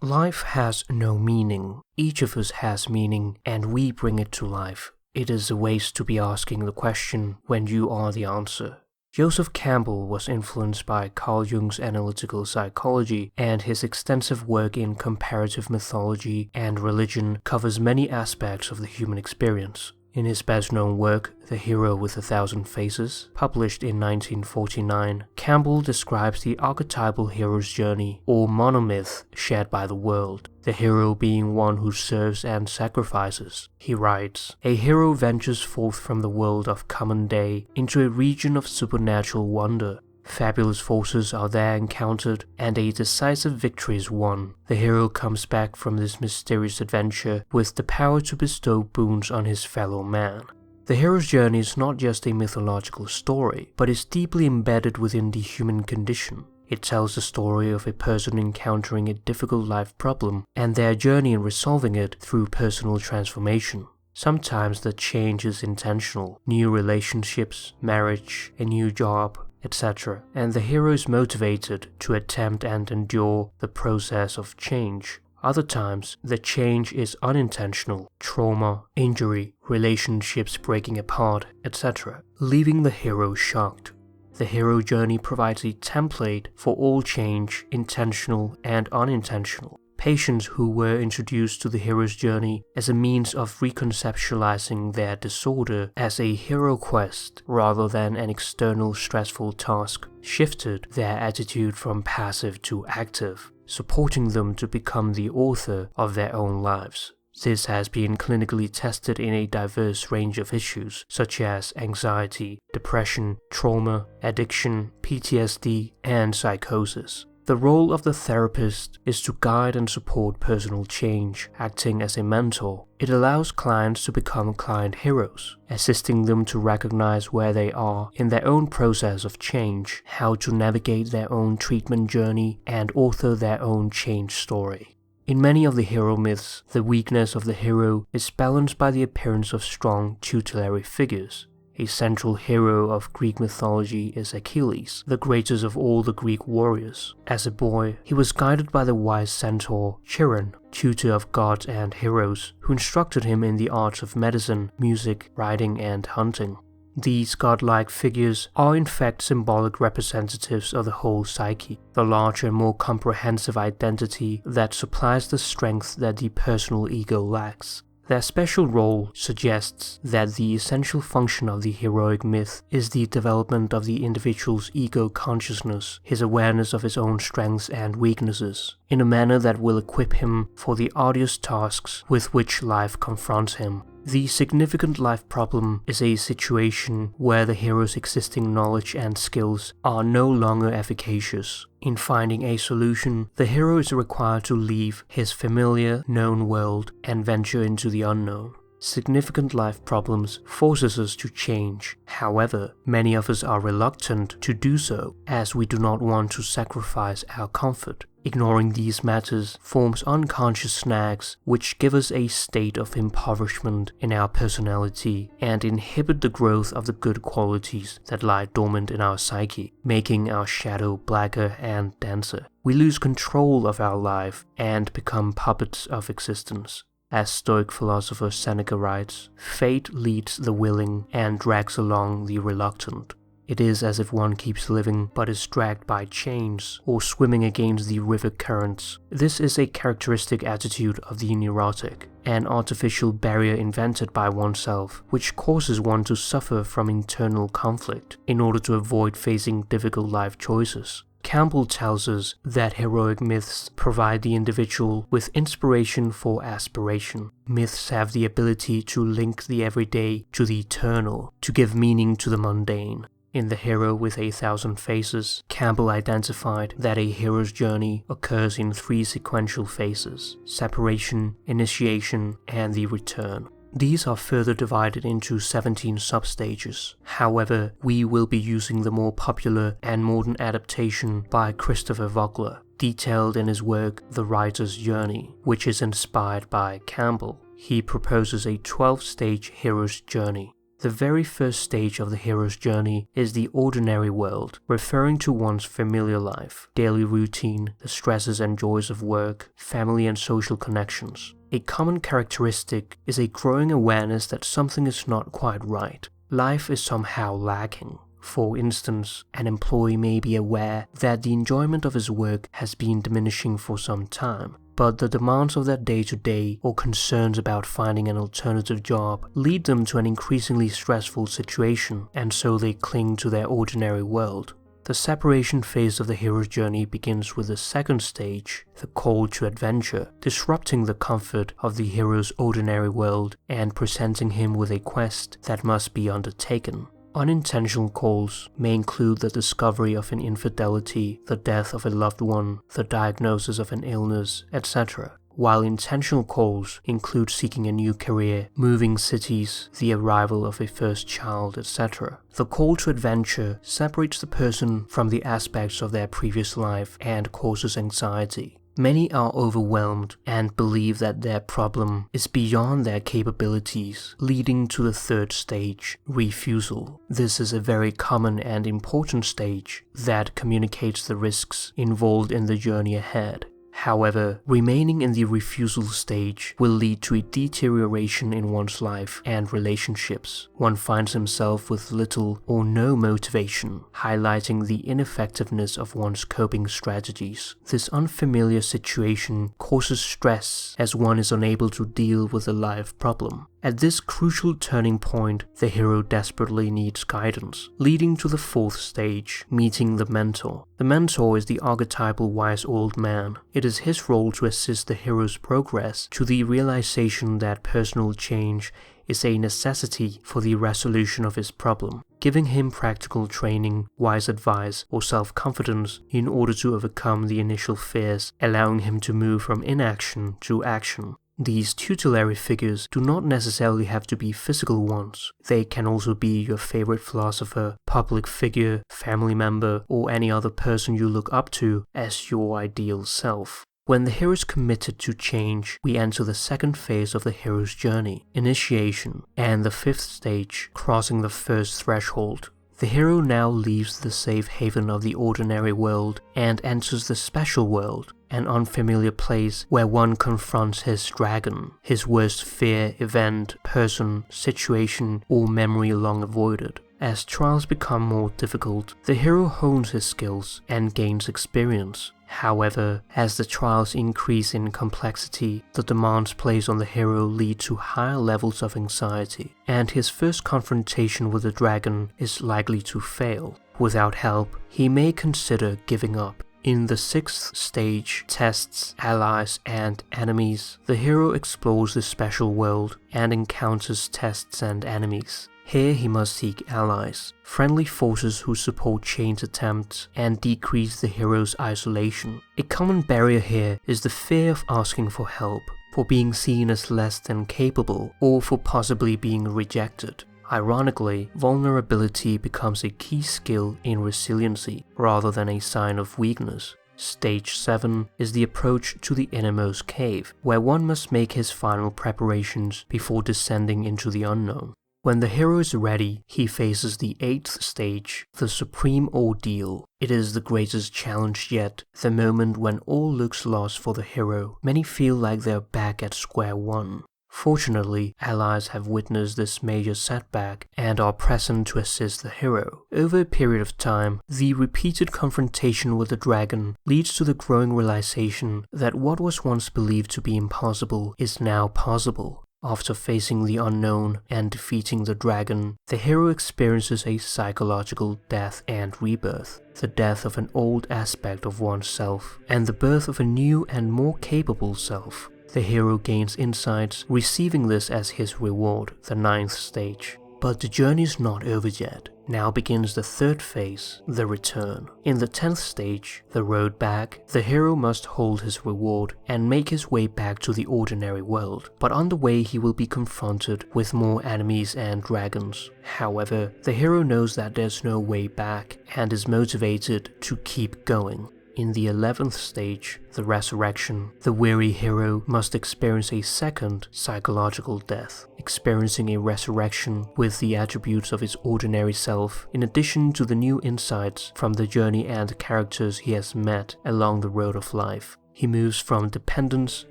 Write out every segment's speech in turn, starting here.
Life has no meaning. Each of us has meaning, and we bring it to life. It is a waste to be asking the question when you are the answer. Joseph Campbell was influenced by Carl Jung's analytical psychology, and his extensive work in comparative mythology and religion covers many aspects of the human experience. In his best-known work, The Hero with a Thousand Faces, published in 1949, Campbell describes the archetypal hero's journey, or monomyth, shared by the world, the hero being one who serves and sacrifices. He writes, "A hero ventures forth from the world of common day into a region of supernatural wonder. Fabulous forces are there encountered, and a decisive victory is won. The hero comes back from this mysterious adventure with the power to bestow boons on his fellow man." The hero's journey is not just a mythological story, but is deeply embedded within the human condition. It tells the story of a person encountering a difficult life problem and their journey in resolving it through personal transformation. Sometimes the change is intentional: new relationships, marriage, a new job, etc., and the hero is motivated to attempt and endure the process of change. Other times, the change is unintentional: trauma, injury, relationships breaking apart, etc., leaving the hero shocked. The hero journey provides a template for all change, intentional and unintentional. Patients who were introduced to the hero's journey as a means of reconceptualizing their disorder as a hero quest rather than an external stressful task shifted their attitude from passive to active, supporting them to become the author of their own lives. This has been clinically tested in a diverse range of issues such as anxiety, depression, trauma, addiction, PTSD, and psychosis. The role of the therapist is to guide and support personal change, acting as a mentor. It allows clients to become client heroes, assisting them to recognize where they are in their own process of change, how to navigate their own treatment journey, and author their own change story. In many of the hero myths, the weakness of the hero is balanced by the appearance of strong tutelary figures. A central hero of Greek mythology is Achilles, the greatest of all the Greek warriors. As a boy, he was guided by the wise centaur Chiron, tutor of gods and heroes, who instructed him in the arts of medicine, music, riding, and hunting. These godlike figures are in fact symbolic representatives of the whole psyche, the larger and more comprehensive identity that supplies the strength that the personal ego lacks. Their special role suggests that the essential function of the heroic myth is the development of the individual's ego consciousness, his awareness of his own strengths and weaknesses, in a manner that will equip him for the arduous tasks with which life confronts him. The significant life problem is a situation where the hero's existing knowledge and skills are no longer efficacious. In finding a solution, the hero is required to leave his familiar, known world and venture into the unknown. Significant life problems forces us to change. However, many of us are reluctant to do so, as we do not want to sacrifice our comfort. Ignoring these matters forms unconscious snags which give us a state of impoverishment in our personality and inhibit the growth of the good qualities that lie dormant in our psyche, making our shadow blacker and denser. We lose control of our life and become puppets of existence. As Stoic philosopher Seneca writes, "Fate leads the willing and drags along the reluctant." It is as if one keeps living but is dragged by chains or swimming against the river currents. This is a characteristic attitude of the neurotic, an artificial barrier invented by oneself, which causes one to suffer from internal conflict in order to avoid facing difficult life choices. Campbell tells us that heroic myths provide the individual with inspiration for aspiration. Myths have the ability to link the everyday to the eternal, to give meaning to the mundane. In The Hero with a Thousand Faces, Campbell identified that a hero's journey occurs in 3 sequential phases: separation, initiation, and the return. These are further divided into 17 substages. However, we will be using the more popular and modern adaptation by Christopher Vogler, detailed in his work The Writer's Journey, which is inspired by Campbell. He proposes a 12-stage hero's journey. The very first stage of the hero's journey is the ordinary world, referring to one's familiar life, daily routine, the stresses and joys of work, family and social connections. A common characteristic is a growing awareness that something is not quite right. Life is somehow lacking. For instance, an employee may be aware that the enjoyment of his work has been diminishing for some time, but the demands of their day-to-day or concerns about finding an alternative job lead them to an increasingly stressful situation, and so they cling to their ordinary world. The separation phase of the hero's journey begins with the second stage, the call to adventure, disrupting the comfort of the hero's ordinary world and presenting him with a quest that must be undertaken. Unintentional calls may include the discovery of an infidelity, the death of a loved one, the diagnosis of an illness, etc., while intentional calls include seeking a new career, moving cities, the arrival of a first child, etc. The call to adventure separates the person from the aspects of their previous life and causes anxiety. Many are overwhelmed and believe that their problem is beyond their capabilities, leading to the third stage, refusal. This is a very common and important stage that communicates the risks involved in the journey ahead. However, remaining in the refusal stage will lead to a deterioration in one's life and relationships. One finds himself with little or no motivation, highlighting the ineffectiveness of one's coping strategies. This unfamiliar situation causes stress as one is unable to deal with a life problem. At this crucial turning point, the hero desperately needs guidance, leading to the fourth stage, meeting the mentor. The mentor is the archetypal wise old man. It is his role to assist the hero's progress to the realization that personal change is a necessity for the resolution of his problem, giving him practical training, wise advice, or self-confidence in order to overcome the initial fears, allowing him to move from inaction to action. These tutelary figures do not necessarily have to be physical ones. They can also be your favorite philosopher, public figure, family member, or any other person you look up to as your ideal self. When the hero is committed to change, we enter the second phase of the hero's journey, initiation, and the fifth stage, crossing the first threshold. The hero now leaves the safe haven of the ordinary world and enters the special world, an unfamiliar place where one confronts his dragon, his worst fear, event, person, situation, or memory long avoided. As trials become more difficult, the hero hones his skills and gains experience. However, as the trials increase in complexity, the demands placed on the hero lead to higher levels of anxiety, and his first confrontation with the dragon is likely to fail. Without help, he may consider giving up. In the sixth stage, tests, allies, and enemies, the hero explores the special world and encounters tests and enemies. Here he must seek allies, friendly forces who support change attempts and decrease the hero's isolation. A common barrier here is the fear of asking for help, for being seen as less than capable, or for possibly being rejected. Ironically, vulnerability becomes a key skill in resiliency rather than a sign of weakness. Stage 7 is the approach to the innermost cave, where one must make his final preparations before descending into the unknown. When the hero is ready, he faces the 8th stage, the supreme ordeal. It is the greatest challenge yet, the moment when all looks lost for the hero. Many feel like they're back at square one. Fortunately, allies have witnessed this major setback and are present to assist the hero. Over a period of time, the repeated confrontation with the dragon leads to the growing realization that what was once believed to be impossible is now possible. After facing the unknown and defeating the dragon, the hero experiences a psychological death and rebirth, the death of an old aspect of oneself, and the birth of a new and more capable self. The hero gains insights, receiving this as his reward, the 9th stage. But the journey is not over yet. Now begins the 3rd phase, the return. In the 10th stage, the road back, the hero must hold his reward and make his way back to the ordinary world. But on the way he will be confronted with more enemies and dragons. However, the hero knows that there's no way back and is motivated to keep going. In the 11th stage, the resurrection, the weary hero must experience a second psychological death, experiencing a resurrection with the attributes of his ordinary self, in addition to the new insights from the journey and characters he has met along the road of life. He moves from dependence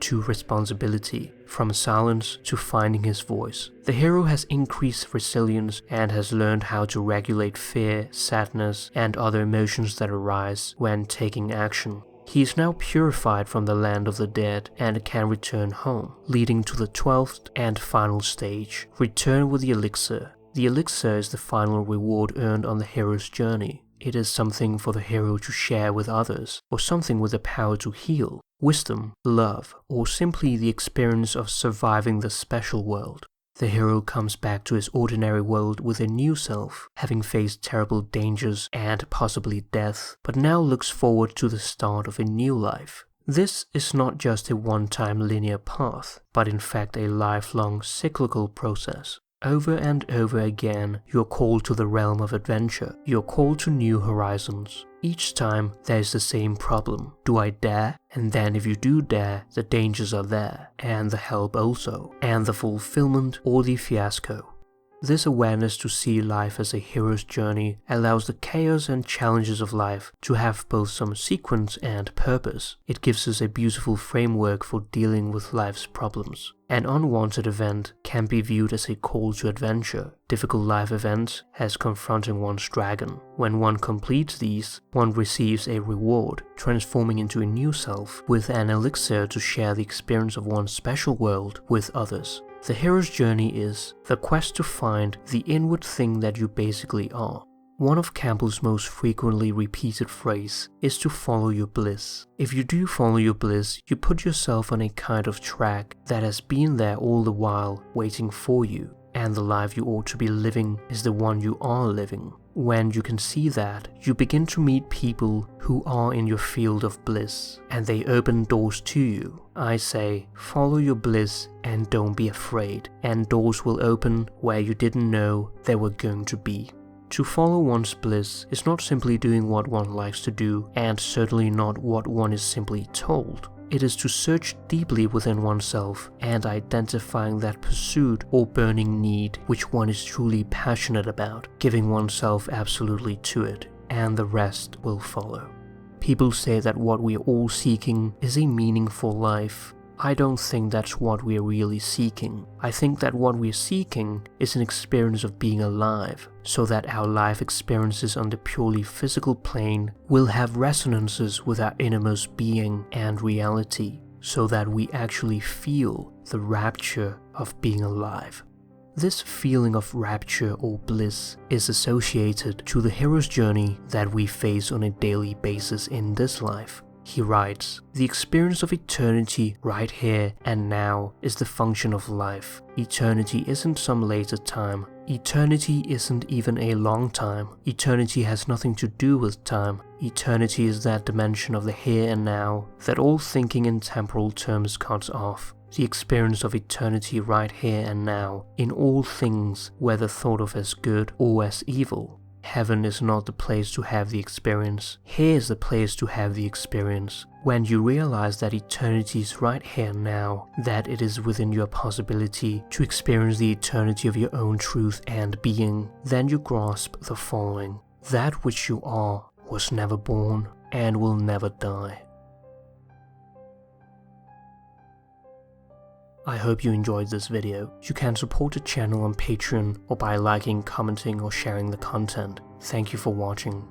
to responsibility, from silence to finding his voice. The hero has increased resilience and has learned how to regulate fear, sadness, and other emotions that arise when taking action. He is now purified from the land of the dead and can return home, leading to the 12th and final stage, return with the elixir. The elixir is the final reward earned on the hero's journey. It is something for the hero to share with others, or something with the power to heal, wisdom, love, or simply the experience of surviving the special world. The hero comes back to his ordinary world with a new self, having faced terrible dangers and possibly death, but now looks forward to the start of a new life. This is not just a one-time linear path, but in fact a lifelong cyclical process. Over and over again, you're called to the realm of adventure. You're called to new horizons. Each time, there's the same problem. Do I dare? And then if you do dare, the dangers are there, and the help also, and the fulfillment or the fiasco. This awareness to see life as a hero's journey allows the chaos and challenges of life to have both some sequence and purpose. It gives us a beautiful framework for dealing with life's problems. An unwanted event can be viewed as a call to adventure, difficult life events as confronting one's dragon. When one completes these, one receives a reward, transforming into a new self with an elixir to share the experience of one's special world with others. The hero's journey is the quest to find the inward thing that you basically are. One of Campbell's most frequently repeated phrases is to follow your bliss. If you do follow your bliss, you put yourself on a kind of track that has been there all the while, waiting for you, and the life you ought to be living is the one you are living. When you can see that, you begin to meet people who are in your field of bliss, and they open doors to you. I say, follow your bliss and don't be afraid, and doors will open where you didn't know they were going to be. To follow one's bliss is not simply doing what one likes to do, and certainly not what one is simply told. It is to search deeply within oneself and identifying that pursuit or burning need which one is truly passionate about, giving oneself absolutely to it, and the rest will follow. People say that what we are all seeking is a meaningful life. I don't think that's what we are really seeking. I think that what we are seeking is an experience of being alive, so that our life experiences on the purely physical plane will have resonances with our innermost being and reality, so that we actually feel the rapture of being alive. This feeling of rapture or bliss is associated to the hero's journey that we face on a daily basis in this life. He writes, "The experience of eternity right here and now is the function of life. Eternity isn't some later time. Eternity isn't even a long time. Eternity has nothing to do with time. Eternity is that dimension of the here and now that all thinking in temporal terms cuts off. The experience of eternity right here and now in all things, whether thought of as good or as evil. Heaven is not the place to have the experience. Here is the place to have the experience. When you realize that eternity is right here now, that it is within your possibility to experience the eternity of your own truth and being, then you grasp the following. That which you are was never born and will never die." I hope you enjoyed this video. You can support the channel on Patreon or by liking, commenting or sharing the content. Thank you for watching.